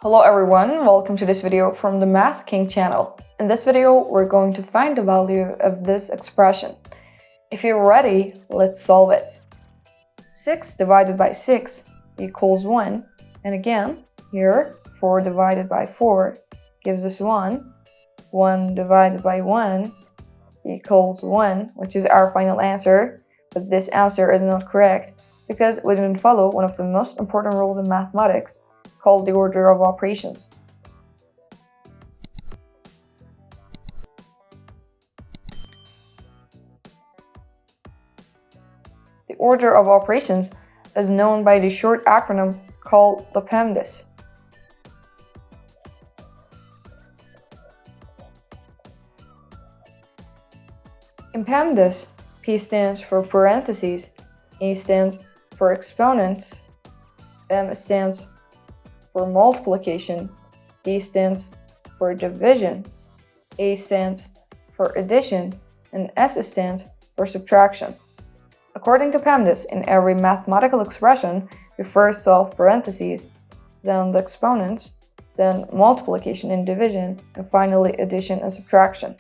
Hello everyone, welcome to this video from the Math King channel. In this video, we're going to find the value of this expression. If you're ready, let's solve it. 6 divided by 6 equals 1. And again, here, 4 divided by 4 gives us 1. 1 divided by 1 equals 1, which is our final answer. But this answer is not correct because we didn't follow one of the most important rules in mathematics, called the order of operations. The order of operations is known by the short acronym called the PEMDAS. In PEMDAS, P stands for parentheses, E stands for exponents, M stands for multiplication, D stands for division, A stands for addition, and S stands for subtraction. According to PEMDAS, in every mathematical expression, we first solve parentheses, then the exponents, then multiplication and division, and finally addition and subtraction.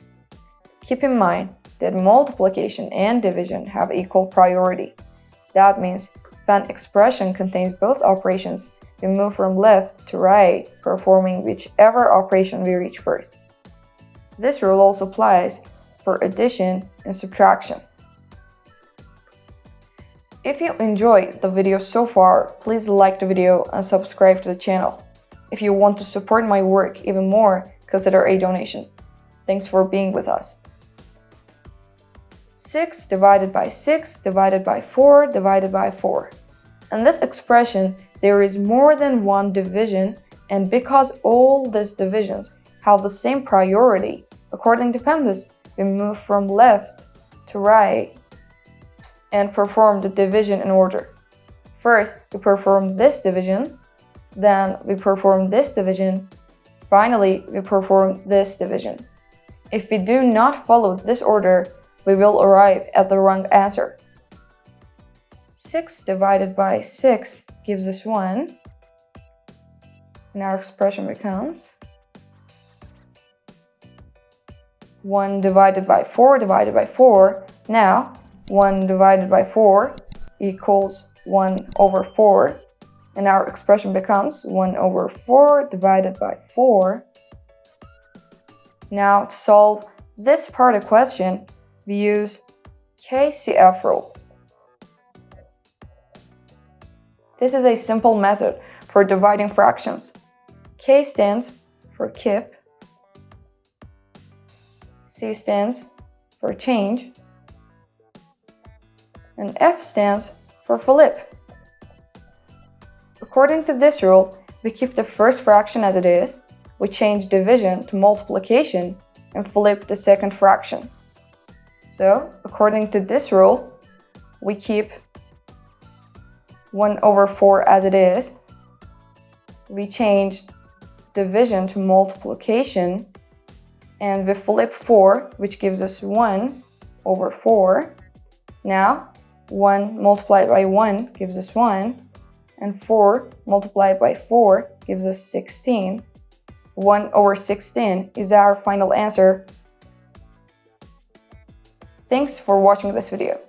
Keep in mind that multiplication and division have equal priority. That means if an expression contains both operations, we move from left to right, performing whichever operation we reach first. This rule also applies for addition and subtraction. If you enjoyed the video so far, please like the video and subscribe to the channel. If you want to support my work even more, consider a donation. Thanks for being with us. 6 divided by 6 divided by 4 divided by 4. In this expression, there is more than one division, and because all these divisions have the same priority, according to PEMDAS, we move from left to right and perform the division in order. First, we perform this division, then we perform this division, finally, we perform this division. If we do not follow this order, we will arrive at the wrong answer. 6 divided by 6 gives us 1, and our expression becomes 1 divided by 4 divided by 4. Now, 1 divided by 4 equals 1 over 4, and our expression becomes 1 over 4 divided by 4. Now, to solve this part of the question, we use KCF rule. This is a simple method for dividing fractions. K stands for keep, C stands for change, and F stands for flip. According to this rule, we keep the first fraction as it is, we change division to multiplication, and flip the second fraction. So, according to this rule, we keep 1 over 4 as it is, we change division to multiplication, and we flip 4, which gives us 1 over 4. Now, 1 multiplied by 1 gives us 1, and 4 multiplied by 4 gives us 16. 1 over 16 is our final answer. Thanks for watching this video.